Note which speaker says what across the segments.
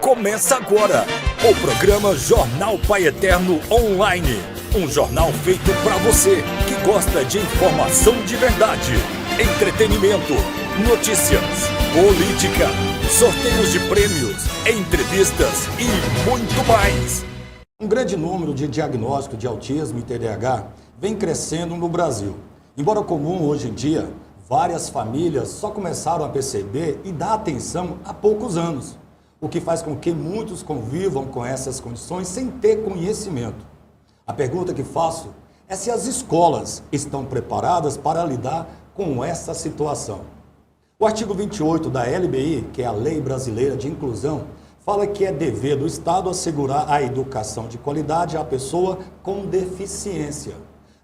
Speaker 1: Começa agora o programa Jornal Pai Eterno Online. Um jornal feito para você que gosta de informação de verdade, entretenimento, notícias, política, sorteios de prêmios, entrevistas e muito mais.
Speaker 2: Um grande número de diagnóstico de autismo e TDAH vem crescendo no Brasil. Embora comum hoje em dia, várias famílias só começaram a perceber e dar atenção há poucos anos, o que faz com que muitos convivam com essas condições sem ter conhecimento. A pergunta que faço é se as escolas estão preparadas para lidar com essa situação. O artigo 28 da LBI, que é a Lei Brasileira de Inclusão, fala que é dever do Estado assegurar a educação de qualidade à pessoa com deficiência.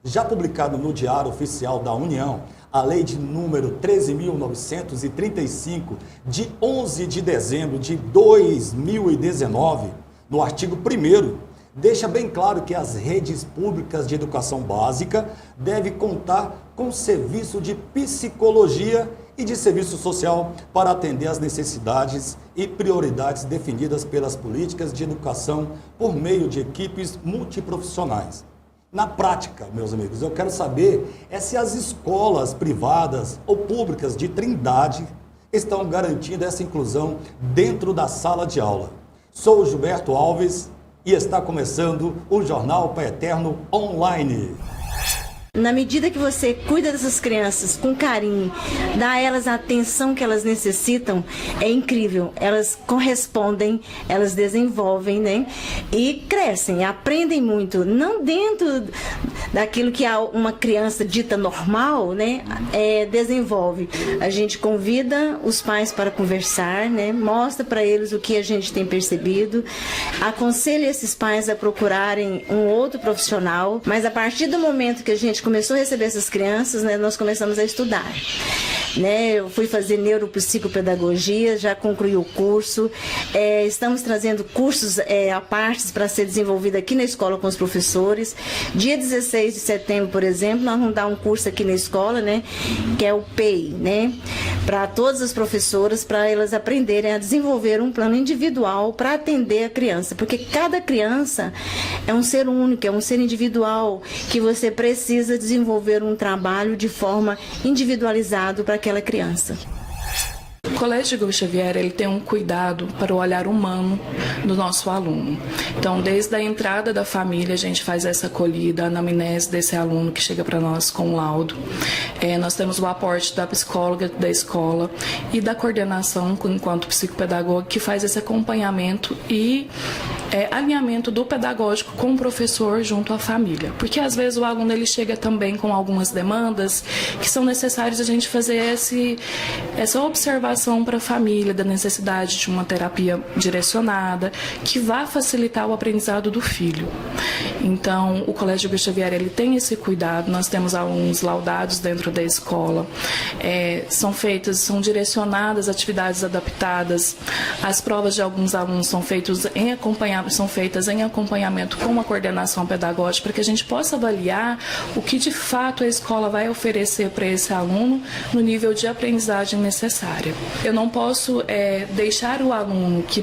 Speaker 2: Já publicado no Diário Oficial da União, a Lei de número 13.935, de 11 de dezembro de 2019, no artigo 1º, deixa bem claro que as redes públicas de educação básica devem contar com serviço de psicologia e de serviço social para atender às necessidades e prioridades definidas pelas políticas de educação por meio de equipes multiprofissionais. Na prática, meus amigos, eu quero saber se as escolas privadas ou públicas de Trindade estão garantindo essa inclusão dentro da sala de aula. Sou o Gilberto Alves e está começando o Jornal Pai Eterno Online.
Speaker 3: Na medida que você cuida dessas crianças com carinho, dá a elas a atenção que elas necessitam, é incrível. Elas correspondem, elas desenvolvem, né? E crescem, aprendem muito. Não dentro daquilo que uma criança dita normal, né? Desenvolve. A gente convida os pais para conversar, né? Mostra para eles o que a gente tem percebido. Aconselha esses pais a procurarem um outro profissional. Mas a partir do momento que a gente começou a receber essas crianças, né, nós começamos a estudar. Eu fui fazer neuropsicopedagogia, já concluí o curso. Estamos trazendo cursos à parte para ser desenvolvido aqui na escola com os professores. Dia 16 de setembro, por exemplo, nós vamos dar um curso aqui na escola, né, que é o PEI, né, para todas as professoras, para elas aprenderem a desenvolver um plano individual para atender a criança, porque cada criança é um ser único, é um ser individual, que você precisa desenvolver um trabalho de forma individualizado para aquela criança.
Speaker 4: O Colégio Igor Xavier, ele tem um cuidado para o olhar humano do nosso aluno. Então, desde a entrada da família, a gente faz essa acolhida, a anamnese desse aluno que chega para nós com o laudo. Nós temos o aporte da psicóloga da escola e da coordenação, enquanto psicopedagoga, que faz esse acompanhamento e alinhamento do pedagógico com o professor junto à família. Porque, às vezes, o aluno ele chega também com algumas demandas que são necessárias a gente fazer essa observação para a família da necessidade de uma terapia direcionada que vá facilitar o aprendizado do filho. Então, o Colégio Igor Xavier, ele tem esse cuidado. Nós temos alunos laudados dentro da escola. São direcionadas atividades adaptadas. As provas de alguns alunos são feitas em acompanhamento com a coordenação pedagógica para que a gente possa avaliar o que de fato a escola vai oferecer para esse aluno no nível de aprendizagem necessária. Eu não posso deixar o aluno que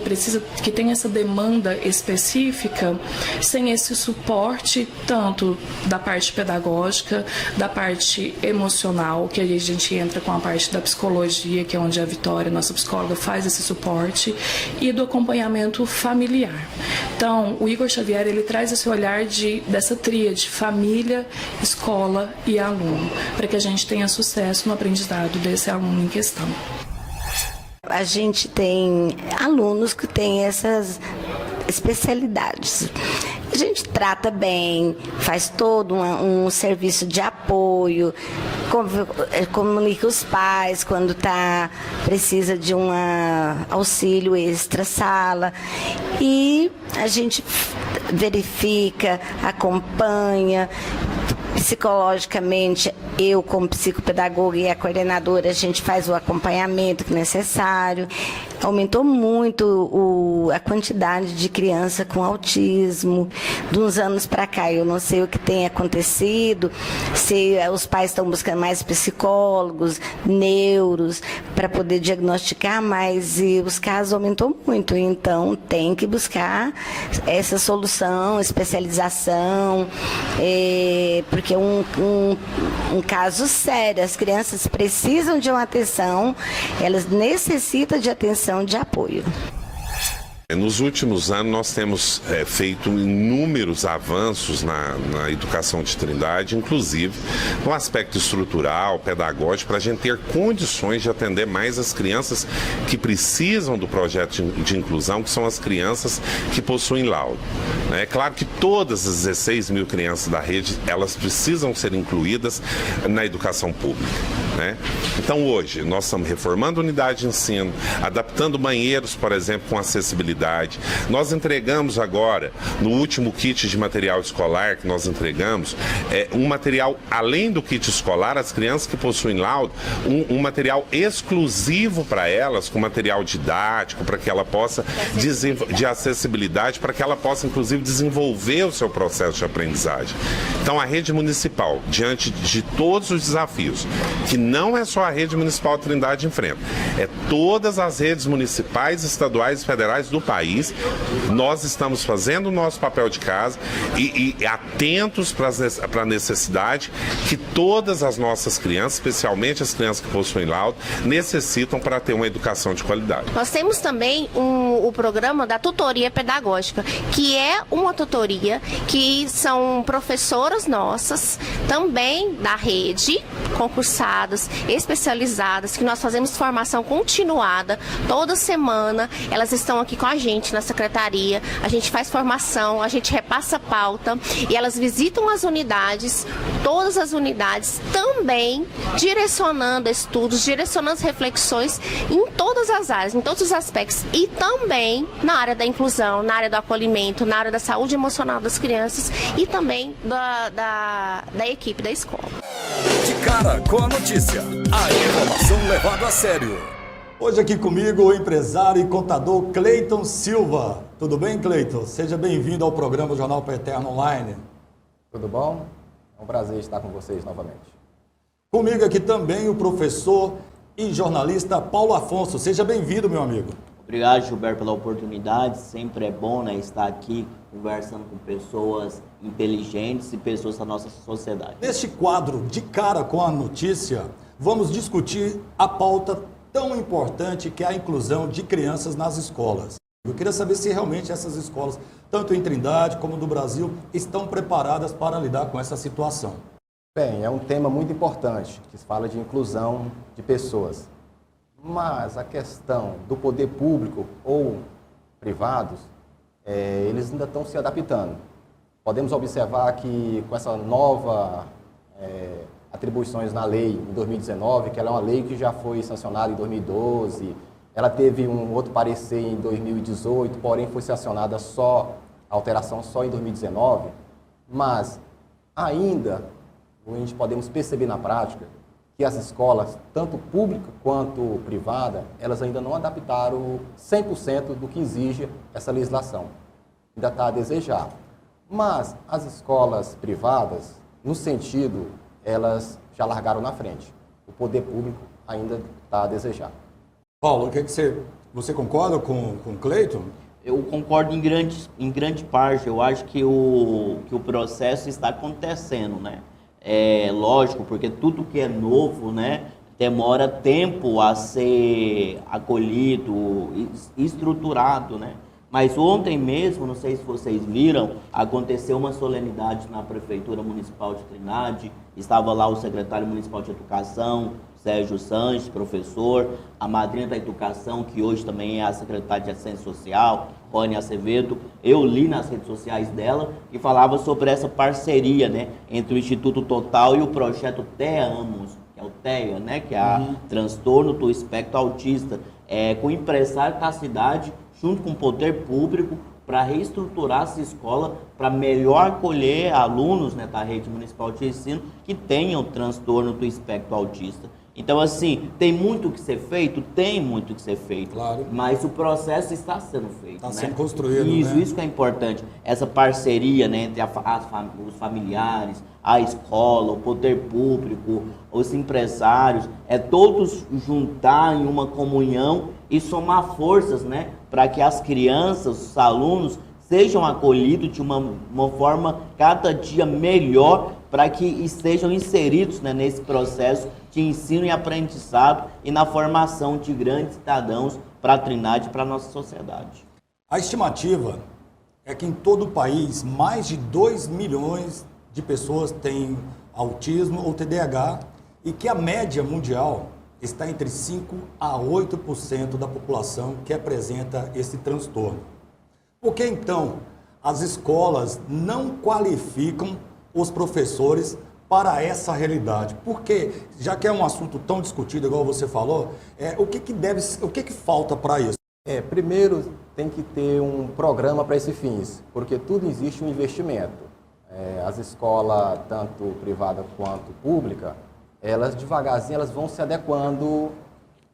Speaker 4: tem essa demanda específica sem esse suporte tanto da parte pedagógica, da parte emocional, que aí a gente entra com a parte da psicologia, que é onde a Vitória, nossa psicóloga, faz esse suporte, e do acompanhamento familiar. Então, o Igor Xavier, ele traz esse olhar dessa tríade, família, escola e aluno, para que a gente tenha sucesso no aprendizado desse aluno em questão.
Speaker 5: A gente tem alunos que têm essas especialidades. A gente trata bem, faz todo um serviço de apoio, comunica os pais quando precisa de um auxílio extra-sala, e a gente verifica, acompanha. Psicologicamente, eu como psicopedagoga e a coordenadora, a gente faz o acompanhamento necessário. Aumentou muito a quantidade de criança com autismo. De uns anos para cá, eu não sei o que tem acontecido, se os pais estão buscando mais psicólogos, neuros, para poder diagnosticar, mas os casos aumentou muito. Então, tem que buscar essa solução, especialização, porque é um caso sério. As crianças precisam de uma atenção, elas necessitam de atenção, de apoio.
Speaker 6: Nos últimos anos, nós temos feito inúmeros avanços na educação de Trindade, inclusive no aspecto estrutural, pedagógico, para a gente ter condições de atender mais as crianças que precisam do projeto de inclusão, que são as crianças que possuem laudo. É claro que todas as 16 mil crianças da rede, elas precisam ser incluídas na educação pública. Então, hoje, nós estamos reformando unidade de ensino, adaptando banheiros, por exemplo, com acessibilidade. Nós entregamos agora, no último kit de material escolar que nós entregamos, um material, além do kit escolar, as crianças que possuem laudo, um material exclusivo para elas, com material didático, para que ela possa, de acessibilidade, para que ela possa, inclusive, desenvolver o seu processo de aprendizagem. Então, a rede municipal, diante de todos os desafios, que não é só a rede municipal de Trindade enfrenta, é todas as redes municipais, estaduais e federais do país, nós estamos fazendo o nosso papel de casa e atentos para a necessidade que todas as nossas crianças, especialmente as crianças que possuem laudo, necessitam para ter uma educação de qualidade.
Speaker 7: Nós temos também o programa da tutoria pedagógica, que é uma tutoria que são professoras nossas, também da rede, concursadas, especializadas, que nós fazemos formação continuada toda semana. Elas estão aqui com a gente na secretaria, a gente faz formação, a gente repassa pauta e elas visitam as unidades, todas as unidades, também direcionando estudos, direcionando reflexões em todas as áreas, em todos os aspectos, e também na área da inclusão, na área do acolhimento, na área da saúde emocional das crianças e também da equipe da escola.
Speaker 1: De cara com a notícia, a informação levada a sério.
Speaker 2: Hoje aqui comigo o empresário e contador Cleiton Silva. Tudo bem, Cleiton? Seja bem-vindo ao programa Jornal Pai Eterno Online.
Speaker 8: Tudo bom? É um prazer estar com vocês novamente.
Speaker 2: Comigo aqui também o professor e jornalista Paulo Afonso. Seja bem-vindo, meu amigo.
Speaker 9: Obrigado, Gilberto, pela oportunidade. Sempre é bom, estar aqui conversando com pessoas inteligentes e pessoas da nossa sociedade.
Speaker 2: Neste quadro, de cara com a notícia, vamos discutir a pauta tão importante que é a inclusão de crianças nas escolas. Eu queria saber se realmente essas escolas, tanto em Trindade como no Brasil, estão preparadas para lidar com essa situação.
Speaker 8: Bem, é um tema muito importante, que se fala de inclusão de pessoas. Mas a questão do poder público ou privados, eles ainda estão se adaptando. Podemos observar que com essa nova atribuições na lei em 2019, que ela é uma lei que já foi sancionada em 2012, ela teve um outro parecer em 2018, porém foi sancionada a alteração só em 2019, mas ainda a gente podemos perceber na prática que as escolas, tanto pública quanto privada, elas ainda não adaptaram 100% do que exige essa legislação. Ainda está a desejar. Mas as escolas privadas, no sentido, elas já largaram na frente. O poder público ainda está a desejar.
Speaker 2: Paulo, o que você concorda com o Cleiton?
Speaker 9: Eu concordo em grande parte. Eu acho que o processo está acontecendo, É lógico, porque tudo que é novo, demora tempo a ser acolhido, estruturado, Mas ontem mesmo, não sei se vocês viram, aconteceu uma solenidade na Prefeitura Municipal de Trindade. Estava lá o secretário municipal de Educação, Sérgio Sanches, professor, a madrinha da Educação, que hoje também é a secretária de Assistência Social, Rony Acevedo. Eu li nas redes sociais dela que falava sobre essa parceria, entre o Instituto Total e o projeto TEA-AMOS, que é o TEA, que é a Transtorno do Espectro Autista, com o empresário da cidade, junto com o poder público, para reestruturar essa escola, para melhor acolher alunos da rede municipal de ensino que tenham transtorno do espectro autista. Então, assim, tem muito que ser feito? Tem muito que ser feito.
Speaker 2: Claro.
Speaker 9: Mas o processo está sendo feito.
Speaker 2: Está
Speaker 9: né?
Speaker 2: sendo construído,
Speaker 9: Isso,
Speaker 2: né?
Speaker 9: isso que é importante. Essa parceria, né, entre os familiares, a escola, o poder público, os empresários, todos juntar em uma comunhão e somar forças, né, para que as crianças, os alunos, sejam acolhidos de uma forma cada dia melhor, para que estejam inseridos, né, nesse processo de ensino e aprendizado e na formação de grandes cidadãos para a Trindade e para a nossa sociedade.
Speaker 2: A estimativa é que em todo o país, mais de 2 milhões de pessoas têm autismo ou TDAH e que a média mundial está entre 5% a 8% da população que apresenta esse transtorno. Por que então as escolas não qualificam os professores para essa realidade? Porque, já que é um assunto tão discutido, igual você falou, o que falta para isso?
Speaker 8: Primeiro tem que ter um programa para esses fins, porque tudo existe um investimento. As escolas, tanto privada quanto pública, elas devagarzinho elas vão se adequando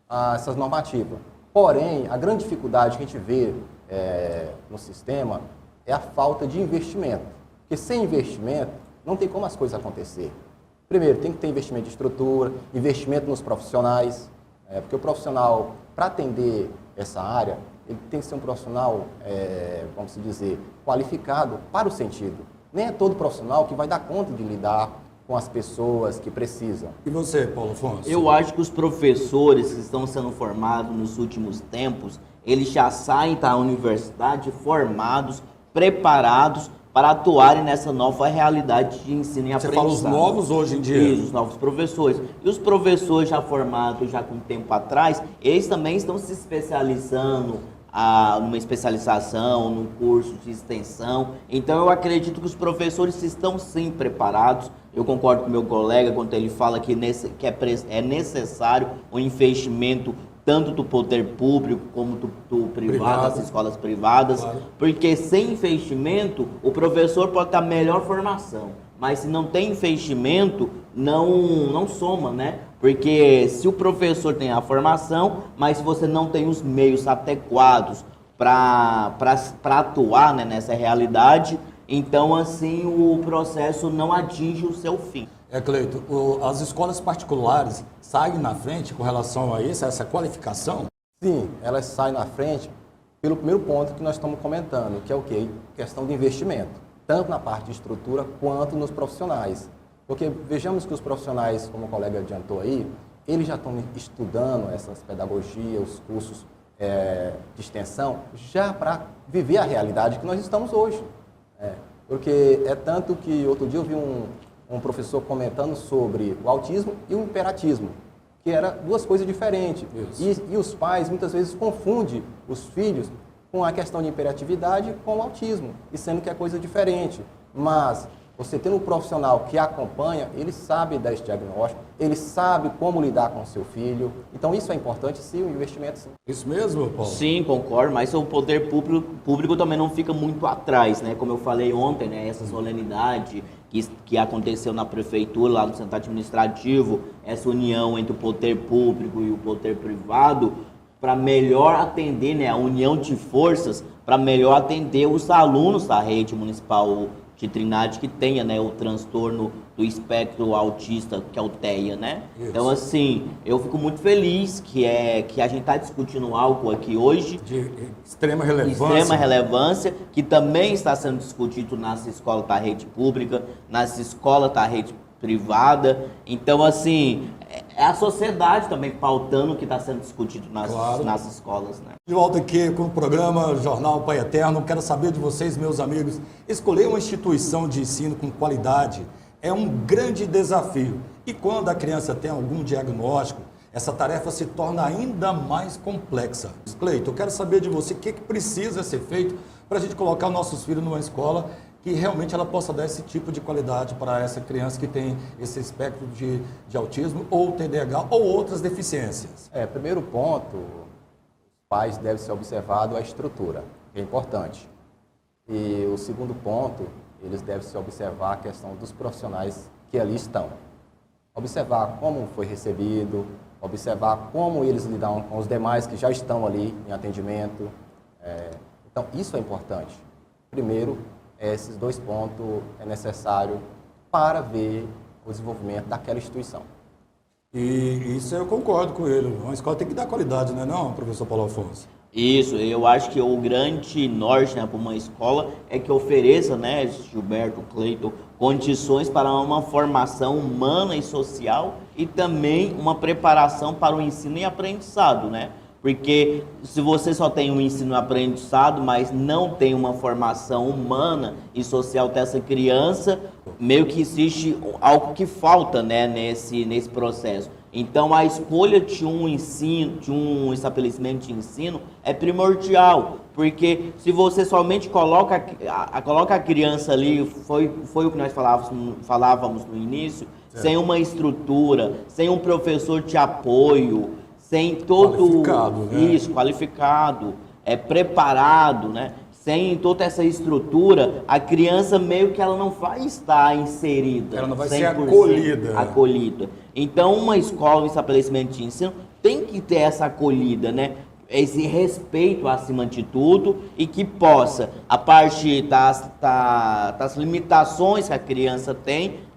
Speaker 8: a essas normativas. Porém, a grande dificuldade que a gente vê no sistema é a falta de investimento. Porque sem investimento, não tem como as coisas acontecer. Primeiro, tem que ter investimento de estrutura, investimento nos profissionais, porque o profissional, para atender essa área, ele tem que ser um profissional, vamos dizer, qualificado para o sentido. Nem é todo profissional que vai dar conta de lidar com as pessoas que precisam.
Speaker 2: E você, Paulo Afonso?
Speaker 9: Eu acho que os professores que estão sendo formados nos últimos tempos, eles já saem da universidade formados, preparados para atuarem nessa nova realidade de ensino e aprendizado.
Speaker 2: Você fala os novos hoje em dia?
Speaker 9: Isso, os novos professores. E os professores já formados, já com tempo atrás, eles também estão se especializando numa especialização, num curso de extensão. Então eu acredito que os professores estão sim preparados. Eu concordo com meu colega quando ele fala que é necessário um investimento tanto do poder público como do privado, das escolas privadas, claro. Porque sem investimento o professor pode ter a melhor formação, mas se não tem investimento, não soma, né? Porque se o professor tem a formação, mas se você não tem os meios adequados para atuar, né, nessa realidade, então assim o processo não atinge o seu fim.
Speaker 2: Cleito, as escolas particulares saem na frente com relação a isso, a essa qualificação?
Speaker 8: Sim, elas saem na frente pelo primeiro ponto que nós estamos comentando, que é o quê? Questão de investimento, tanto na parte de estrutura quanto nos profissionais. Porque vejamos que os profissionais, como o colega adiantou aí, eles já estão estudando essas pedagogias, os cursos de extensão, já para viver a realidade que nós estamos hoje. Porque é tanto que outro dia eu vi um professor comentando sobre o autismo e o imperatismo, que eram duas coisas diferentes. E os pais muitas vezes confundem os filhos com a questão de imperatividade com o autismo, e sendo que é coisa diferente. Mas você tendo um profissional que acompanha, ele sabe dar esse diagnóstico, ele sabe como lidar com o seu filho. Então isso é importante, sim, o investimento, sim.
Speaker 2: Isso mesmo, Paulo?
Speaker 9: Sim, concordo, mas o poder público também não fica muito atrás, né? Como eu falei ontem, né? Essa solenidade que aconteceu na prefeitura, lá no centro administrativo, essa união entre o poder público e o poder privado, para melhor atender, né? A união de forças, para melhor atender os alunos da rede municipal de Trindade que tenha, né, o transtorno do espectro autista, que é o TEA, né? Isso. Então, assim, eu fico muito feliz que a gente está discutindo algo aqui hoje
Speaker 2: de extrema relevância.
Speaker 9: Extrema relevância, que também está sendo discutido nas escolas da rede pública, nas escolas da rede privada. Então, assim, é a sociedade também pautando o que está sendo discutido nas escolas, né?
Speaker 2: De volta aqui com o programa Jornal Pai Eterno. Quero saber de vocês, meus amigos, escolher uma instituição de ensino com qualidade é um grande desafio. E quando a criança tem algum diagnóstico, essa tarefa se torna ainda mais complexa. Cleito, eu quero saber de você o que precisa ser feito para a gente colocar nossos filhos numa escola que realmente ela possa dar esse tipo de qualidade para essa criança que tem esse espectro de autismo ou TDAH ou outras deficiências.
Speaker 8: Primeiro ponto, os pais devem ser observados a estrutura, que é importante. E o segundo ponto, eles devem se observar a questão dos profissionais que ali estão. observar como foi recebido, observar como eles lidam com os demais que já estão ali em atendimento. Então, isso é importante. Primeiro, esses 2 pontos é necessário para ver o desenvolvimento daquela instituição.
Speaker 2: E isso eu concordo com ele. Uma escola tem que dar qualidade, não é não, professor Paulo Afonso?
Speaker 9: Isso, eu acho que o grande norte, né, para uma escola é que ofereça, né, Gilberto, Cleiton, condições para uma formação humana e social e também uma preparação para o ensino e aprendizado, né? Porque se você só tem um ensino e aprendizado, mas não tem uma formação humana e social dessa criança, meio que existe algo que falta, né, nesse processo. Então, a escolha de um ensino, de um estabelecimento de ensino é primordial, porque se você somente coloca a criança ali, foi o que nós falávamos no início, sem uma estrutura, sem um professor de apoio, sem todo
Speaker 2: qualificado, né?
Speaker 9: Isso, qualificado, preparado, né? Sem toda essa estrutura, a criança meio que ela não vai estar inserida.
Speaker 2: Ela não vai
Speaker 9: 100%
Speaker 2: ser acolhida.
Speaker 9: Então, uma escola, um estabelecimento de ensino tem que ter essa acolhida, né? Esse respeito acima de tudo e que possa, a partir das limitações que a criança tem,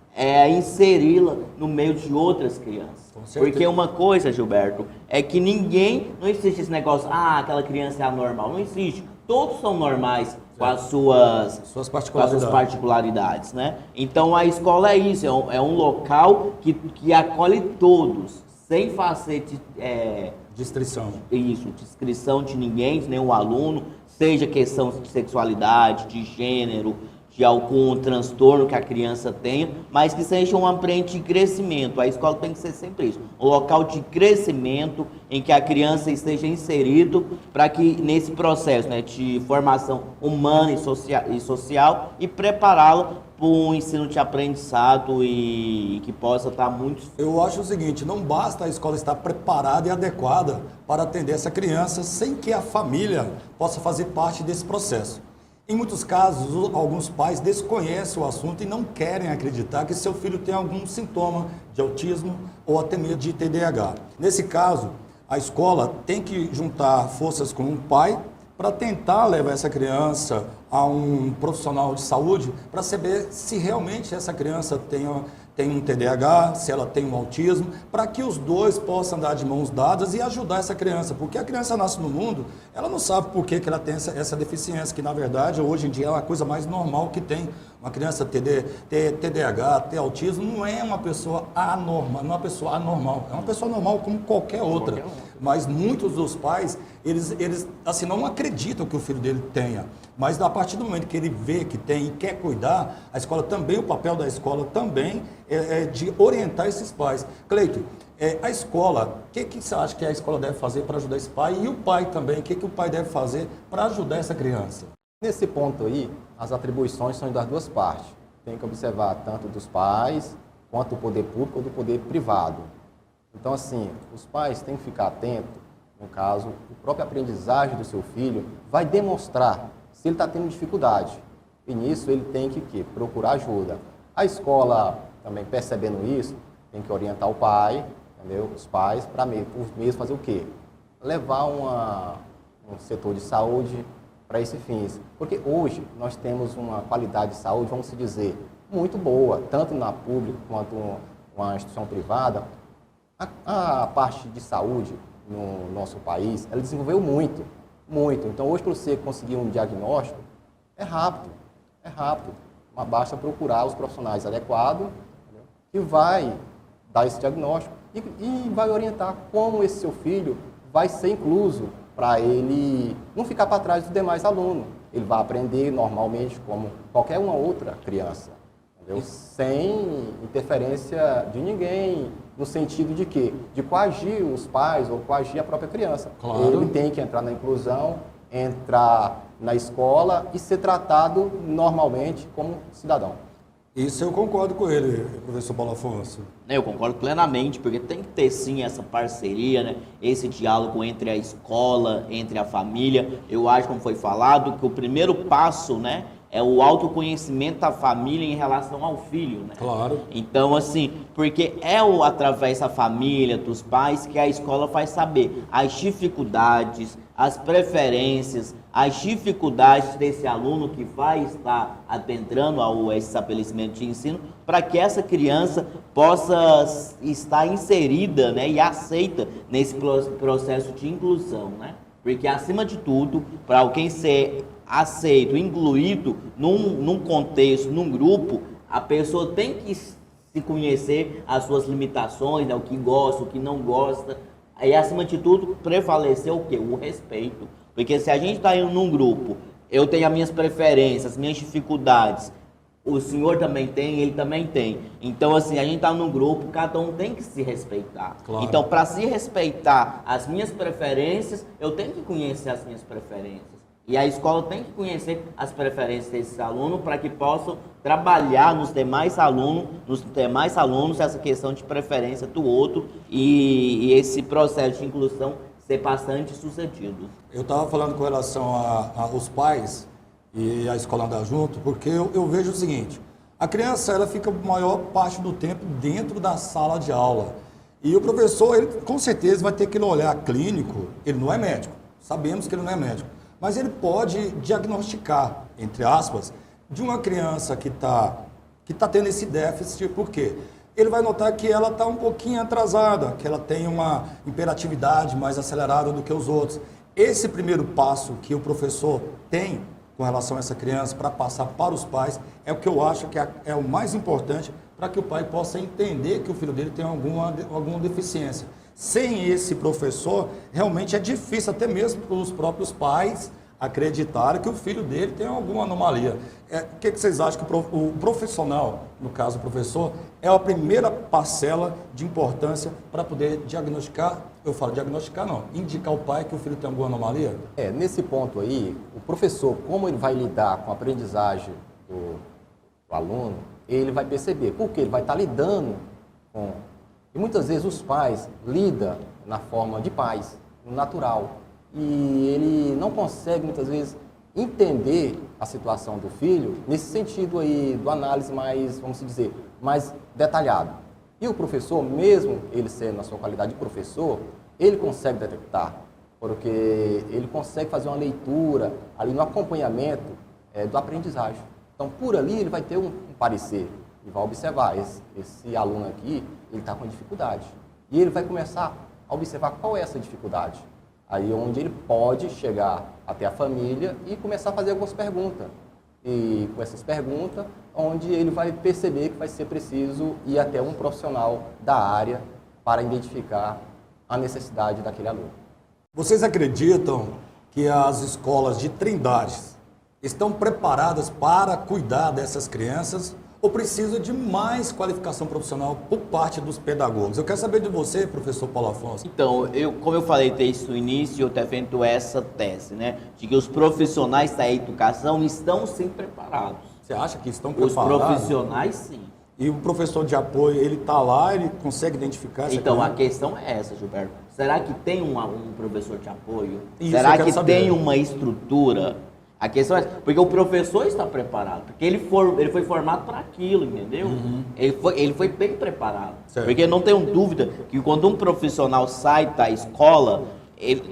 Speaker 9: inseri-la no meio de outras crianças. Porque uma coisa, Gilberto, é que não existe esse negócio, aquela criança é anormal, não existe. Todos são normais com as suas particularidades, né? Então a escola é isso, é um local que acolhe todos, sem fazer
Speaker 2: Distrição.
Speaker 9: Isso, descrição de ninguém, de nenhum aluno, seja questão de sexualidade, de gênero, de algum transtorno que a criança tenha, mas que seja um ambiente de crescimento. A escola tem que ser sempre isso, um local de crescimento em que a criança esteja inserido para que nesse processo, né, de formação humana e social e prepará-la para um ensino de aprendizado e que possa estar muito...
Speaker 2: Eu acho o seguinte, não basta a escola estar preparada e adequada para atender essa criança sem que a família possa fazer parte desse processo. Em muitos casos, alguns pais desconhecem o assunto e não querem acreditar que seu filho tem algum sintoma de autismo ou até mesmo de TDAH. Nesse caso, a escola tem que juntar forças com um pai para tentar levar essa criança a um profissional de saúde para saber se realmente essa criança tem um TDAH, se ela tem um autismo, para que os dois possam andar de mãos dadas e ajudar essa criança, porque a criança nasce no mundo, ela não sabe por que ela tem essa deficiência, que na verdade hoje em dia é uma coisa mais normal que tem. Uma criança ter TDAH, ter autismo, não é uma pessoa anormal, não é uma pessoa anormal, é uma pessoa normal como qualquer outra. Mas muitos dos pais, eles assim, não acreditam que o filho dele tenha. Mas a partir do momento que ele vê que tem e quer cuidar, a escola também, o papel da escola também é de orientar esses pais. Cleiton, a escola, o que você acha que a escola deve fazer para ajudar esse pai? E o pai também, o que o pai deve fazer para ajudar essa criança?
Speaker 8: Nesse ponto aí, as atribuições são das duas partes. Tem que observar tanto dos pais, quanto do poder público ou do poder privado. Então, assim, os pais têm que ficar atentos, no caso, a própria aprendizagem do seu filho vai demonstrar se ele está tendo dificuldade. E nisso ele tem que procurar ajuda. A escola, também percebendo isso, tem que orientar o pai, entendeu? Os pais, para mesmo fazer o quê? Levar um setor de saúde para esse fins. Porque hoje nós temos uma qualidade de saúde, vamos se dizer, muito boa, tanto na pública quanto uma instituição privada. A parte de saúde no nosso país, ela desenvolveu muito. Então, hoje, para você conseguir um diagnóstico, é rápido. Mas basta procurar os profissionais adequados, entendeu? Que vai dar esse diagnóstico e vai orientar como esse seu filho vai ser incluso para ele não ficar para trás dos demais alunos. Ele vai aprender normalmente como qualquer uma outra criança, entendeu? Sem interferência de ninguém, no sentido de quê? De coagir os pais ou coagir a própria criança.
Speaker 2: Claro.
Speaker 8: Ele tem que entrar na inclusão, entrar na escola e ser tratado normalmente como cidadão.
Speaker 2: Isso eu concordo com ele, professor Paulo Afonso.
Speaker 9: Eu concordo plenamente, porque tem que ter sim essa parceria, né? Esse diálogo entre a escola, entre a família. Eu acho, como foi falado, que o primeiro passo, né, é o autoconhecimento da família em relação ao filho, né?
Speaker 2: Claro.
Speaker 9: Então, assim, porque através da família, dos pais, que a escola faz saber as dificuldades, as preferências, as dificuldades desse aluno que vai estar adentrando ao estabelecimento de ensino, para que essa criança possa estar inserida, né, e aceita nesse processo de inclusão, né? Porque, acima de tudo, para alguém ser aceito, incluído num contexto, num grupo, a pessoa tem que se conhecer as suas limitações, né, o que gosta, o que não gosta. E, acima de tudo, prevalecer o quê? O respeito. Porque se a gente está indo num grupo, eu tenho as minhas preferências, as minhas dificuldades, o senhor também tem, ele também tem. Então, assim, a gente está num grupo, cada um tem que se respeitar.
Speaker 2: Claro.
Speaker 9: Então, para se respeitar as minhas preferências, eu tenho que conhecer as minhas preferências. E a escola tem que conhecer as preferências desses alunos para que possam trabalhar nos demais alunos essa questão de preferência do outro e esse processo de inclusão ser bastante sucedido.
Speaker 2: Eu estava falando com relação aos pais e a escola andar junto, porque eu vejo o seguinte, a criança ela fica a maior parte do tempo dentro da sala de aula. E o professor, ele com certeza vai ter que olhar clínico, ele não é médico, sabemos que ele não é médico, mas ele pode diagnosticar, entre aspas, de uma criança que tá tendo esse déficit, por quê? Ele vai notar que ela está um pouquinho atrasada, que ela tem uma hiperatividade mais acelerada do que os outros. Esse primeiro passo que o professor tem com relação a essa criança para passar para os pais é o que eu acho que é o mais importante para que o pai possa entender que o filho dele tem alguma deficiência. Sem esse professor, realmente é difícil até mesmo para os próprios pais acreditarem que o filho dele tem alguma anomalia. O que vocês acham que o profissional, no caso o professor, é a primeira parcela de importância para poder diagnosticar, eu falo diagnosticar não, indicar ao pai que o filho tem alguma anomalia?
Speaker 8: Nesse ponto aí, o professor, como ele vai lidar com a aprendizagem do aluno, ele vai perceber, porque ele vai estar lidando com... E muitas vezes os pais lidam na forma de pais, no natural. E ele não consegue, muitas vezes, entender a situação do filho nesse sentido aí, do análise mais, vamos dizer, mais detalhado. E o professor, mesmo ele sendo na sua qualidade de professor, ele consegue detectar, porque ele consegue fazer uma leitura ali no acompanhamento do aprendizagem. Então, por ali, ele vai ter um parecer e vai observar, esse aluno aqui, ele está com dificuldade. E ele vai começar a observar qual é essa dificuldade. Aí onde ele pode chegar até a família e começar a fazer algumas perguntas. E com essas perguntas, onde ele vai perceber que vai ser preciso ir até um profissional da área para identificar a necessidade daquele aluno.
Speaker 2: Vocês acreditam que as escolas de Trindade estão preparadas para cuidar dessas crianças ou precisam de mais qualificação profissional por parte dos pedagogos? Eu quero saber de você, professor Paulo Afonso.
Speaker 9: Então, como eu falei desde o início, eu tenho feito essa tese, né? De que os profissionais da educação estão sim preparados.
Speaker 2: Você acha que estão preparados?
Speaker 9: Os profissionais, sim.
Speaker 2: E o professor de apoio, ele está lá, ele consegue identificar essa
Speaker 9: Então,
Speaker 2: criança?
Speaker 9: a questão é essa, Gilberto. Será que tem um professor de apoio?
Speaker 2: Isso
Speaker 9: Será
Speaker 2: eu quero
Speaker 9: que
Speaker 2: saber.
Speaker 9: tem uma estrutura? A questão é porque o professor está preparado, porque ele foi formado para aquilo, entendeu?
Speaker 2: Uhum.
Speaker 9: Ele foi bem preparado.
Speaker 2: Certo.
Speaker 9: Porque não tenho dúvida que quando um profissional sai da escola,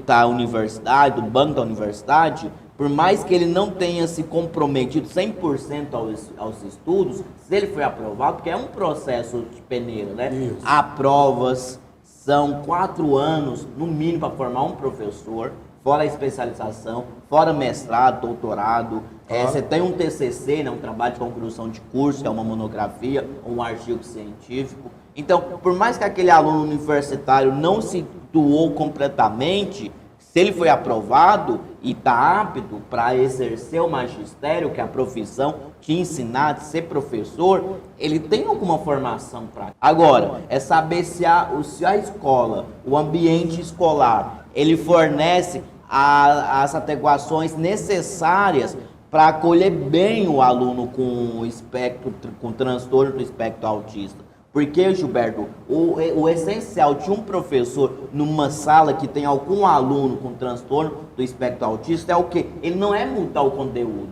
Speaker 9: da universidade, do banco da universidade, por mais que ele não tenha se comprometido 100% aos estudos, se ele foi aprovado, porque é um processo de peneira, né?
Speaker 2: Isso.
Speaker 9: Há provas, são 4 anos, no mínimo, para formar um professor, fora a especialização, fora mestrado, doutorado. Você tem um TCC, né, um trabalho de conclusão de curso, que é uma monografia, um artigo científico. Então, por mais que aquele aluno universitário não se doou completamente, se ele foi aprovado e está apto para exercer o magistério, que é a profissão de ensinar, de ser professor, ele tem alguma formação prática. Agora, é saber se a escola, o ambiente escolar, ele fornece as adequações necessárias para acolher bem o aluno com transtorno do espectro autista. Porque, Gilberto, o essencial de um professor numa sala que tem algum aluno com transtorno do espectro autista é o quê? Ele não é mudar o conteúdo.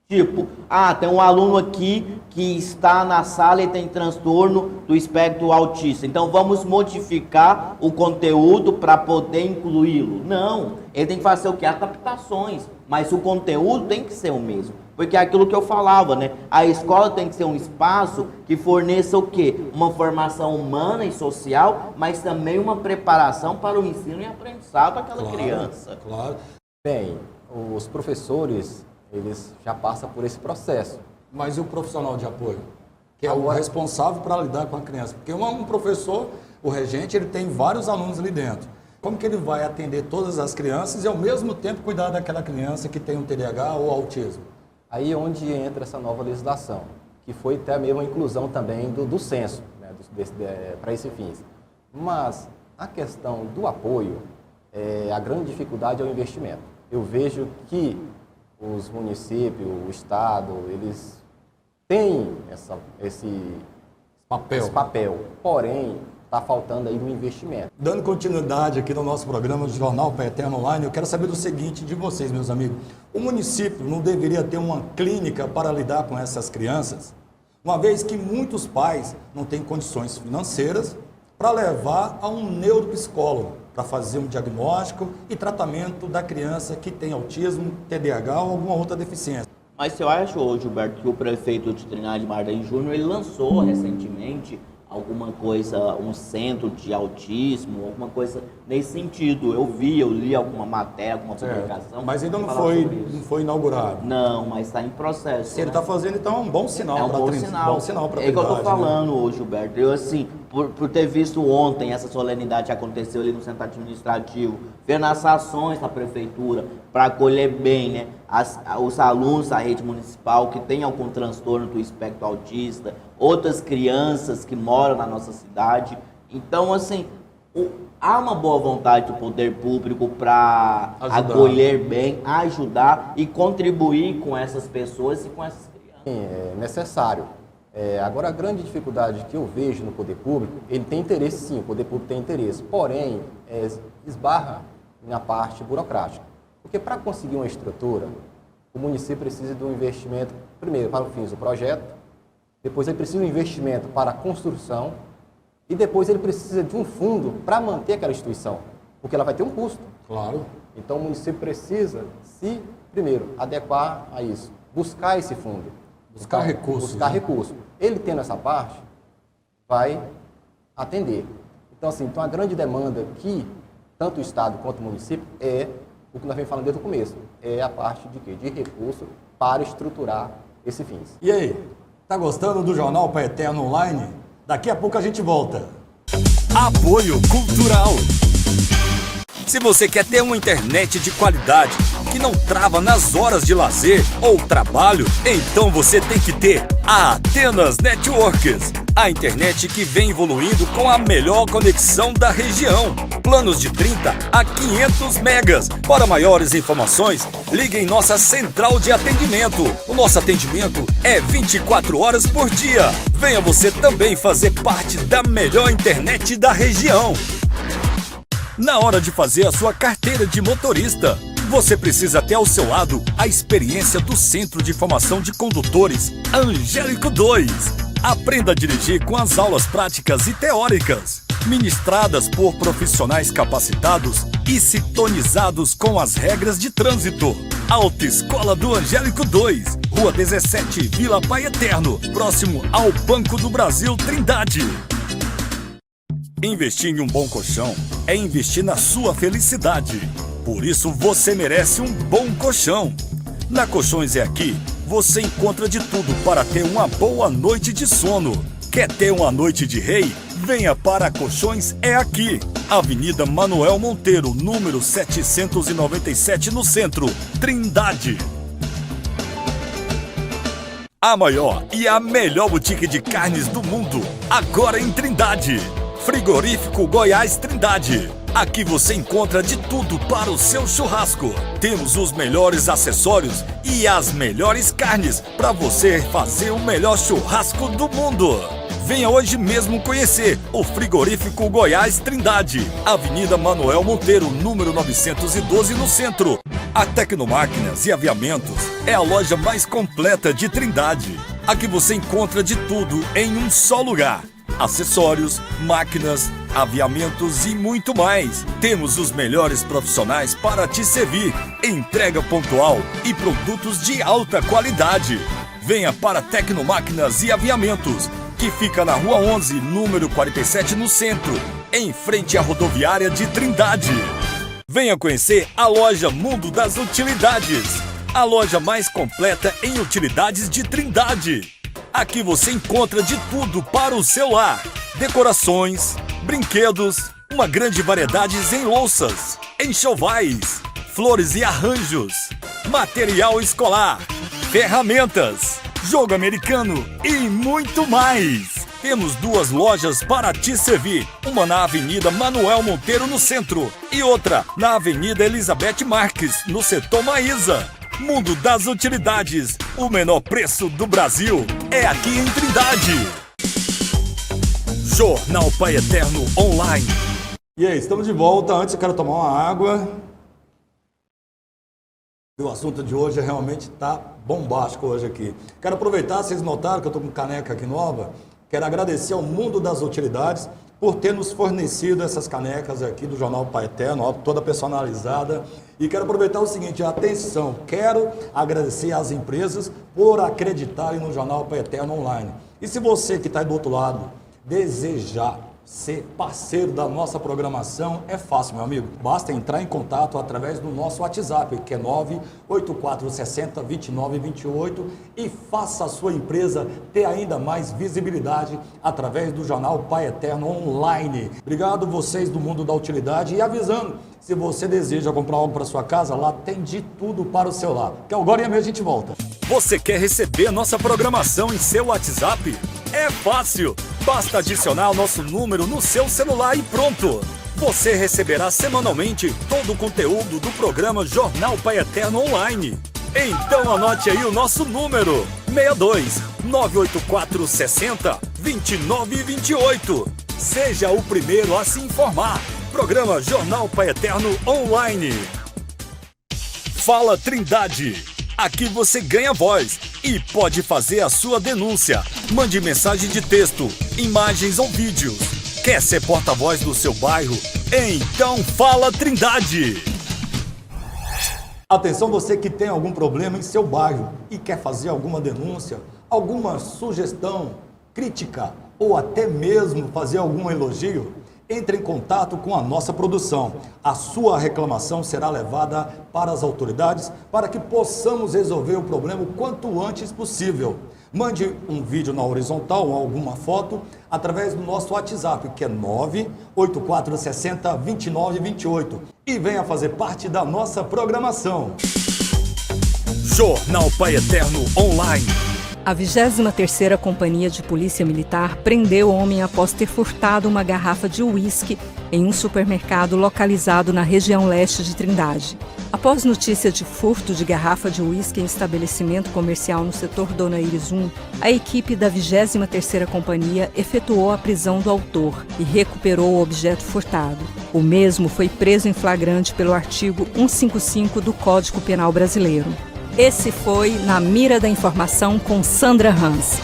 Speaker 9: Tipo, tem um aluno aqui que está na sala e tem transtorno do espectro autista. Então vamos modificar o conteúdo para poder incluí-lo. Não, ele tem que fazer o quê? Adaptações. Mas o conteúdo tem que ser o mesmo. Porque é aquilo que eu falava, né? A escola tem que ser um espaço que forneça o quê? Uma formação humana e social, mas também uma preparação para o ensino e aprendizado daquela criança.
Speaker 2: Claro.
Speaker 8: Bem, os professores, eles já passam por esse processo.
Speaker 2: Mas e o profissional de apoio? Que é o responsável para lidar com a criança. Porque um professor, o regente, ele tem vários alunos ali dentro. Como que ele vai atender todas as crianças e ao mesmo tempo cuidar daquela criança que tem um TDAH ou autismo?
Speaker 8: Aí é onde entra essa nova legislação, que foi até mesmo a inclusão também do censo, né, para esse fins. Mas a questão do apoio, a grande dificuldade é o investimento. Eu vejo que os municípios, o Estado, eles têm esse papel, porém está faltando aí um investimento.
Speaker 2: Dando continuidade aqui no nosso programa do Jornal Pai Eterno Online, eu quero saber do seguinte de vocês, meus amigos. O município não deveria ter uma clínica para lidar com essas crianças? Uma vez que muitos pais não têm condições financeiras para levar a um neuropsicólogo para fazer um diagnóstico e tratamento da criança que tem autismo, TDAH ou alguma outra deficiência.
Speaker 9: Mas eu acho, Gilberto, que o prefeito de Trindade Martins Júnior, ele lançou recentemente alguma coisa, um centro de autismo, alguma coisa nesse sentido. Eu li alguma matéria, alguma publicação.
Speaker 2: Mas ainda não foi inaugurado.
Speaker 9: Não, mas está em processo.
Speaker 2: Se ele está fazendo, então é um bom sinal.
Speaker 9: É um bom sinal.
Speaker 2: Bom sinal para a
Speaker 9: É que eu estou
Speaker 2: né?
Speaker 9: falando, Gilberto. Eu, assim, por ter visto ontem essa solenidade que aconteceu ali no centro administrativo, vendo as ações da prefeitura para acolher bem, né, os alunos da rede municipal que têm algum transtorno do espectro autista, outras crianças que moram na nossa cidade. Então, assim, há uma boa vontade do poder público para acolher bem, ajudar e contribuir com essas pessoas e com essas crianças.
Speaker 8: Sim, é necessário. Agora, a grande dificuldade que eu vejo no poder público, ele tem interesse sim, o poder público tem interesse, porém, esbarra na parte burocrática. Porque para conseguir uma estrutura, o município precisa de um investimento, primeiro, para o fins do projeto, depois ele precisa de um investimento para a construção e depois ele precisa de um fundo para manter aquela instituição, porque ela vai ter um custo.
Speaker 2: Claro.
Speaker 8: Então o município precisa se, primeiro, adequar a isso, buscar esse fundo.
Speaker 2: Buscar recursos.
Speaker 8: Buscar recursos. Ele tendo essa parte, vai atender. Então, assim, a grande demanda que tanto o Estado quanto o município é o que nós vem falando desde o começo, é a parte de quê? De recurso para estruturar esse fins.
Speaker 2: E aí, tá gostando do Jornal Pai Eterno Online? Daqui a pouco a gente volta.
Speaker 1: Apoio Cultural. Se você quer ter uma internet de qualidade, que não trava nas horas de lazer ou trabalho, então você tem que ter a Atenas Networks. A internet que vem evoluindo com a melhor conexão da região. Planos de 30 a 500 megas. Para maiores informações, ligue em nossa central de atendimento. O nosso atendimento é 24 horas por dia. Venha você também fazer parte da melhor internet da região. Na hora de fazer a sua carteira de motorista, você precisa ter ao seu lado a experiência do Centro de Formação de Condutores Angélico 2. Aprenda a dirigir com as aulas práticas e teóricas, ministradas por profissionais capacitados e sintonizados com as regras de trânsito. Autoescola do Angélico 2, Rua 17, Vila Pai Eterno, próximo ao Banco do Brasil, Trindade. Investir em um bom colchão é investir na sua felicidade. Por isso você merece um bom colchão. Na Colchões é Aqui, você encontra de tudo para ter uma boa noite de sono. Quer ter uma noite de rei? Venha para Colchões é Aqui. Avenida Manuel Monteiro, número 797 no centro, Trindade. A maior e a melhor boutique de carnes do mundo, agora em Trindade. Frigorífico Goiás Trindade. Aqui você encontra de tudo para o seu churrasco. Temos os melhores acessórios e as melhores carnes para você fazer o melhor churrasco do mundo. Venha hoje mesmo conhecer o Frigorífico Goiás Trindade, Avenida Manuel Monteiro, número 912 no centro. A Tecnomáquinas e Aviamentos é a loja mais completa de Trindade. Aqui você encontra de tudo em um só lugar. Acessórios, máquinas, aviamentos e muito mais. Temos os melhores profissionais para te servir. Entrega pontual e produtos de alta qualidade. Venha para Tecnomáquinas e Aviamentos, que fica na Rua 11, número 47, no centro, em frente à rodoviária de Trindade. Venha conhecer a loja Mundo das Utilidades, a loja mais completa em utilidades de Trindade. Aqui você encontra de tudo para o seu lar: decorações, brinquedos, uma grande variedade em louças, enxovais, flores e arranjos, material escolar, ferramentas, jogo americano e muito mais. Temos 2 lojas para te servir, uma na Avenida Manuel Monteiro, no centro, e outra na Avenida Elizabeth Marques, no setor Maísa. Mundo das Utilidades, o menor preço do Brasil é aqui em Trindade. Jornal Pai Eterno Online.
Speaker 2: E aí, estamos de volta. Antes eu quero tomar uma água. O assunto de hoje realmente está bombástico hoje aqui. Quero aproveitar, vocês notaram que eu estou com caneca aqui nova. Quero agradecer ao Mundo das Utilidades por ter nos fornecido essas canecas aqui do Jornal Pai Eterno, ó, toda personalizada. E quero aproveitar o seguinte, atenção, quero agradecer às empresas por acreditarem no Jornal Pai Eterno Online. E se você que está aí do outro lado desejar ser parceiro da nossa programação, é fácil, meu amigo. Basta entrar em contato através do nosso WhatsApp, que é 984602928, e faça a sua empresa ter ainda mais visibilidade através do Jornal Pai Eterno Online. Obrigado vocês do Mundo da Utilidade, e avisando, se você deseja comprar algo para sua casa, lá tem de tudo para o seu lar. Que agora mesmo a gente volta.
Speaker 1: Você quer receber nossa programação em seu WhatsApp? É fácil! Basta adicionar o nosso número no seu celular e pronto! Você receberá semanalmente todo o conteúdo do programa Jornal Pai Eterno Online. Então anote aí o nosso número: 62 984 60 2928. Seja o primeiro a se informar. Programa Jornal Pai Eterno Online. Fala Trindade. Aqui você ganha voz e pode fazer a sua denúncia. Mande mensagem de texto, imagens ou vídeos. Quer ser porta-voz do seu bairro? Então fala Trindade!
Speaker 2: Atenção, você que tem algum problema em seu bairro e quer fazer alguma denúncia, alguma sugestão, crítica ou até mesmo fazer algum elogio, entre em contato com a nossa produção. A sua reclamação será levada para as autoridades para que possamos resolver o problema o quanto antes possível. Mande um vídeo na horizontal ou alguma foto através do nosso WhatsApp, que é 984602928, e venha fazer parte da nossa programação.
Speaker 1: Jornal Pai Eterno Online.
Speaker 10: A 23ª Companhia de Polícia Militar prendeu o homem após ter furtado uma garrafa de uísque em um supermercado localizado na região leste de Trindade. Após notícia de furto de garrafa de uísque em estabelecimento comercial no setor Dona Iris 1, a equipe da 23ª Companhia efetuou a prisão do autor e recuperou o objeto furtado. O mesmo foi preso em flagrante pelo artigo 155 do Código Penal Brasileiro. Esse foi Na Mira da Informação com Sandra Hans.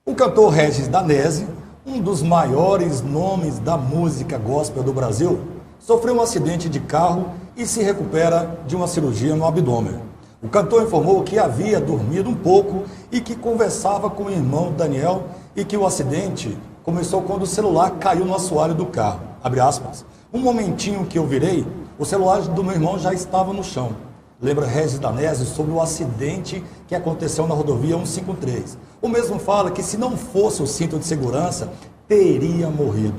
Speaker 2: O cantor Regis Danese, um dos maiores nomes da música gospel do Brasil, sofreu um acidente de carro e se recupera de uma cirurgia no abdômen. O cantor informou que havia dormido um pouco e que conversava com o irmão Daniel e que o acidente começou quando o celular caiu no assoalho do carro. Abre aspas. Um momentinho que eu virei, o celular do meu irmão já estava no chão. Lembra Regis Danese sobre o acidente que aconteceu na rodovia 153. O mesmo fala que se não fosse o cinto de segurança, teria morrido.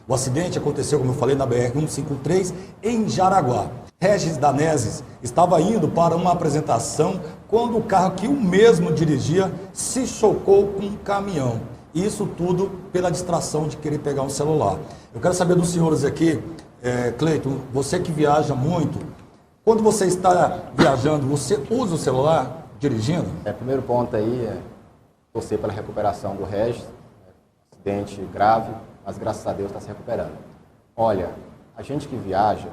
Speaker 2: O acidente aconteceu, como eu falei, na BR-153, em Jaraguá. Regis Danese estava indo para uma apresentação quando o carro que o mesmo dirigia se chocou com um caminhão. Isso tudo pela distração de querer pegar um celular. Eu quero saber dos senhores aqui, Cleiton, você que viaja muito, quando você está viajando, você usa o celular dirigindo?
Speaker 8: Primeiro ponto aí é torcer pela recuperação do Regis, acidente grave, mas graças a Deus está se recuperando. Olha, a gente que viaja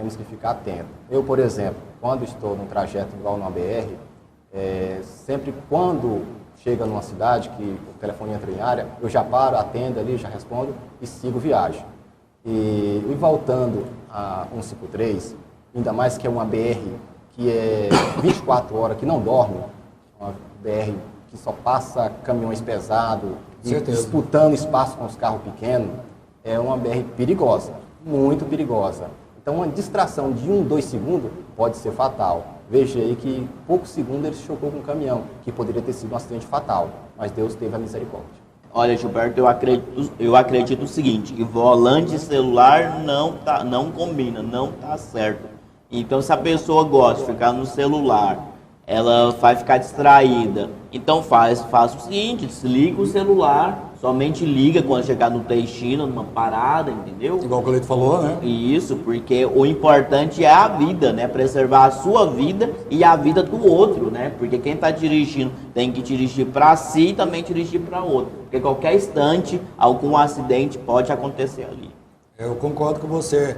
Speaker 8: temos que ficar atentos. Eu, por exemplo, quando estou num trajeto igual na BR, sempre quando chega numa cidade que o telefone entra em área, eu já paro, atendo ali, já respondo e sigo viagem. E voltando a 153, ainda mais que é uma BR que é 24 horas, que não dorme, uma BR que só passa caminhões pesados, disputando espaço com os carros pequenos, é uma BR perigosa, muito perigosa. Então, uma distração de 1, 2 segundos pode ser fatal. Veja aí que em poucos segundos ele chocou com um caminhão, que poderia ter sido um acidente fatal, mas Deus teve a misericórdia.
Speaker 9: Olha, Gilberto, eu acredito o seguinte, que volante celular não combina, não tá certo. Então, se a pessoa gosta de ficar no celular, ela vai ficar distraída. Então faz o seguinte, desliga o celular, somente liga quando chegar no destino, numa parada, entendeu?
Speaker 2: Igual o Cleito falou, né?
Speaker 9: Isso, porque o importante é a vida, né? Preservar a sua vida e a vida do outro, né? Porque quem está dirigindo tem que dirigir para si e também dirigir para outro. Porque qualquer instante, algum acidente pode acontecer ali.
Speaker 2: Eu concordo com você.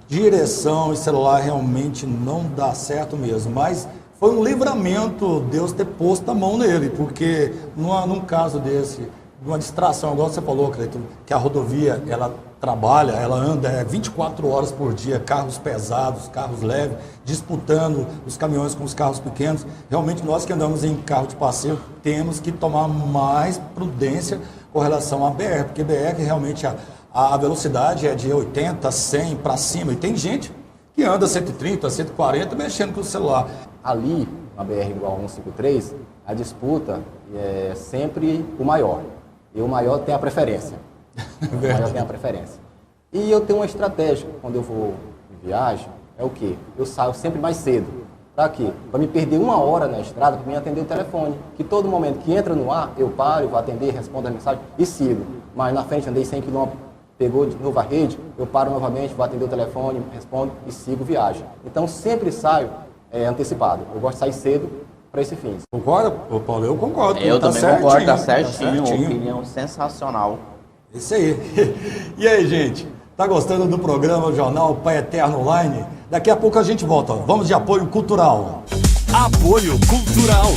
Speaker 2: Direção e celular realmente não dá certo mesmo, mas foi um livramento Deus ter posto a mão nele, porque num caso desse, uma distração, igual você falou, Cleiton, que a rodovia, ela trabalha, ela anda 24 horas por dia, carros pesados, carros leves, disputando os caminhões com os carros pequenos. Realmente nós que andamos em carro de passeio, temos que tomar mais prudência com relação à BR, porque BR realmente a velocidade é de 80, 100 para cima, e tem gente que anda 130, 140 mexendo com o celular.
Speaker 8: Ali, na BR igual 153, a disputa é sempre o maior. E o maior tem a preferência. O maior tem a preferência. E eu tenho uma estratégia, quando eu vou em viagem, é o quê? Eu saio sempre mais cedo. Para quê? Para me perder 1 hora na estrada, para me atender o telefone. Que todo momento que entra no ar, eu paro, eu vou atender, respondo a mensagem e sigo. Mas na frente andei 100 km, pegou de novo a rede, eu paro novamente, vou atender o telefone, respondo e sigo viagem. Então sempre saio antecipado. Eu gosto de sair cedo para esse fim.
Speaker 2: Concorda, Paulo? Eu concordo.
Speaker 9: Eu também concordo, tá certinho. Uma opinião sensacional.
Speaker 2: Isso aí. E aí, gente? Tá gostando do programa Jornal Pai Eterno Online? Daqui a pouco a gente volta. Vamos de apoio cultural.
Speaker 1: Apoio cultural.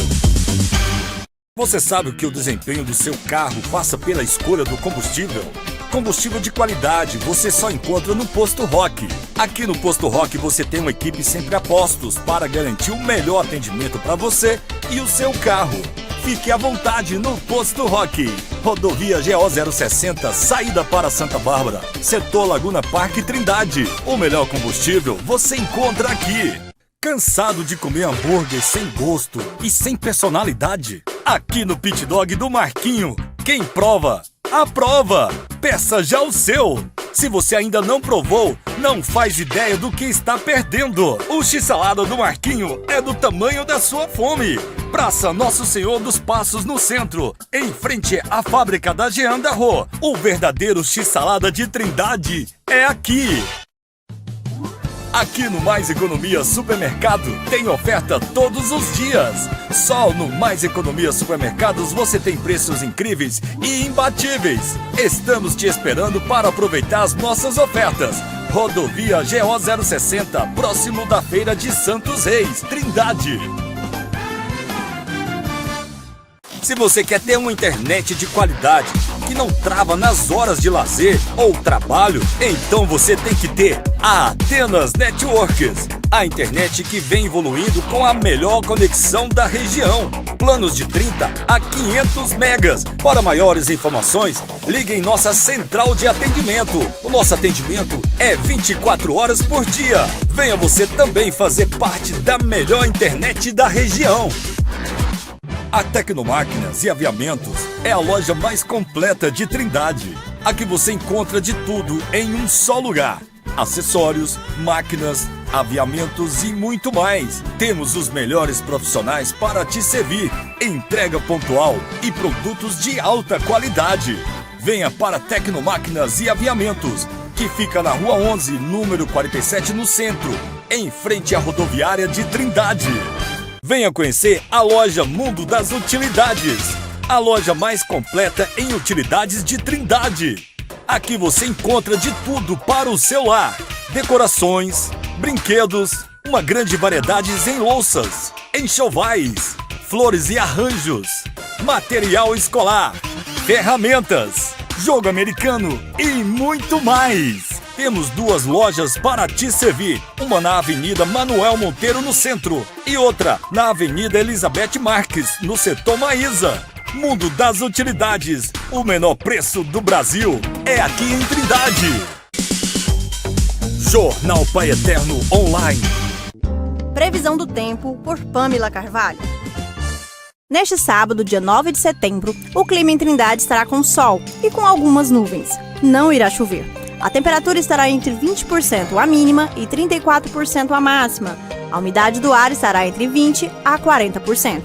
Speaker 1: Você sabe que o desempenho do seu carro passa pela escolha do combustível? Combustível de qualidade você só encontra no Posto Rock. Aqui no Posto Rock você tem uma equipe sempre a postos para garantir o melhor atendimento para você e o seu carro. Fique à vontade no Posto Rock. Rodovia GO 060, saída para Santa Bárbara, setor Laguna Parque Trindade. O melhor combustível você encontra aqui. Cansado de comer hambúrguer sem gosto e sem personalidade? Aqui no Pit Dog do Marquinho, quem prova, aprova. Peça já o seu. Se você ainda não provou, não faz ideia do que está perdendo. O X-Salada do Marquinho é do tamanho da sua fome. Praça Nosso Senhor dos Passos, no centro, em frente à fábrica da Jean Darro. O verdadeiro X-Salada de Trindade é aqui. Aqui no Mais Economia Supermercado tem oferta todos os dias. Só no Mais Economia Supermercados você tem preços incríveis e imbatíveis. Estamos te esperando para aproveitar as nossas ofertas. Rodovia GO 060, próximo da Feira de Santos Reis, Trindade. Se você quer ter uma internet de qualidade, que não trava nas horas de lazer ou trabalho, então você tem que ter a Atenas Networks. A internet que vem evoluindo com a melhor conexão da região. Planos de 30 a 500 megas. Para maiores informações, ligue em nossa central de atendimento. O nosso atendimento é 24 horas por dia. Venha você também fazer parte da melhor internet da região. A Tecnomáquinas e Aviamentos é a loja mais completa de Trindade. Aqui você encontra de tudo em um só lugar. Acessórios, máquinas, aviamentos e muito mais. Temos os melhores profissionais para te servir. Entrega pontual e produtos de alta qualidade. Venha para Tecnomáquinas e Aviamentos, que fica na Rua 11, número 47, no centro, em frente à rodoviária de Trindade. Venha conhecer a loja Mundo das Utilidades, a loja mais completa em utilidades de Trindade. Aqui você encontra de tudo para o seu lar: decorações, brinquedos, uma grande variedade em louças, enxovais, flores e arranjos, material escolar, ferramentas, jogo americano e muito mais. Temos 2 lojas para te servir, uma na Avenida Manuel Monteiro, no centro, e outra na Avenida Elizabeth Marques, no setor Maísa. Mundo das Utilidades, o menor preço do Brasil é aqui em Trindade. Jornal Pai Eterno Online.
Speaker 11: Previsão do tempo por Pamela Carvalho. Neste sábado, dia 9 de setembro, o clima em Trindade estará com sol e com algumas nuvens. Não irá chover. A temperatura estará entre 20% a mínima e 34% a máxima. A umidade do ar estará entre 20% a 40%.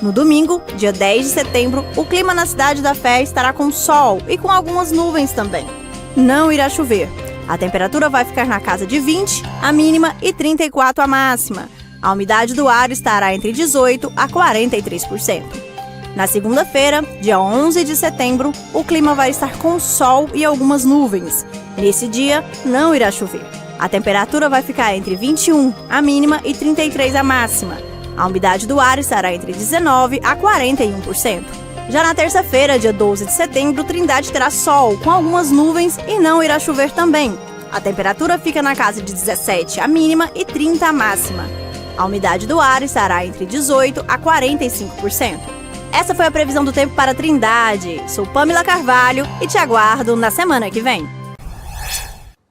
Speaker 11: No domingo, dia 10 de setembro, o clima na Cidade da Fé estará com sol e com algumas nuvens também. Não irá chover. A temperatura vai ficar na casa de 20% a mínima e 34% a máxima. A umidade do ar estará entre 18% a 43%. Na segunda-feira, dia 11 de setembro, o clima vai estar com sol e algumas nuvens. Nesse dia, não irá chover. A temperatura vai ficar entre 21% a mínima e 33% a máxima. A umidade do ar estará entre 19% a 41%. Já na terça-feira, dia 12 de setembro, Trindade terá sol com algumas nuvens e não irá chover também. A temperatura fica na casa de 17% a mínima e 30% a máxima. A umidade do ar estará entre 18% a 45%. Essa foi a previsão do tempo para Trindade. Sou Pamela Carvalho e te aguardo na semana que vem.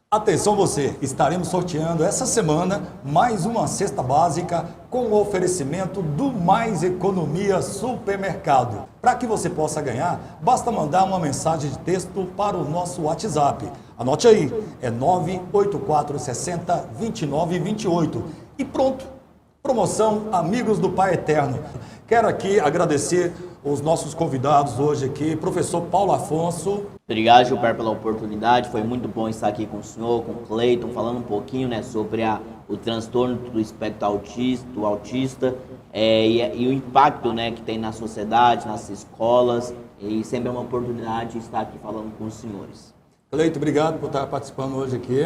Speaker 2: Atenção você, estaremos sorteando essa semana mais uma cesta básica com o oferecimento do Mais Economia Supermercado. Para que você possa ganhar, basta mandar uma mensagem de texto para o nosso WhatsApp. Anote aí, é 984602928. E pronto, promoção Amigos do Pai Eterno. Quero aqui agradecer os nossos convidados hoje aqui, professor Paulo Afonso.
Speaker 9: Obrigado, Gilberto, pela oportunidade. Foi muito bom estar aqui com o senhor, com o Cleiton, falando um pouquinho, né, sobre o transtorno do espectro autista e o impacto, né, que tem na sociedade, nas escolas. E sempre é uma oportunidade estar aqui falando com os senhores.
Speaker 2: Cleiton, obrigado por estar participando hoje aqui.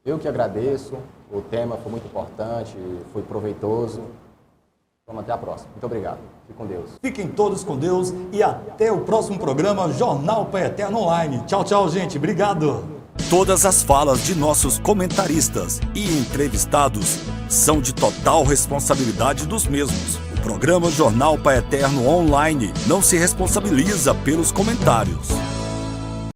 Speaker 8: Eu que agradeço. O tema foi muito importante, foi proveitoso. Vamos até a próxima. Muito obrigado. Fique com Deus.
Speaker 2: Fiquem todos com Deus e até o próximo programa Jornal Pai Eterno Online. Tchau, tchau, gente. Obrigado.
Speaker 1: Todas as falas de nossos comentaristas e entrevistados são de total responsabilidade dos mesmos. O programa Jornal Pai Eterno Online não se responsabiliza pelos comentários.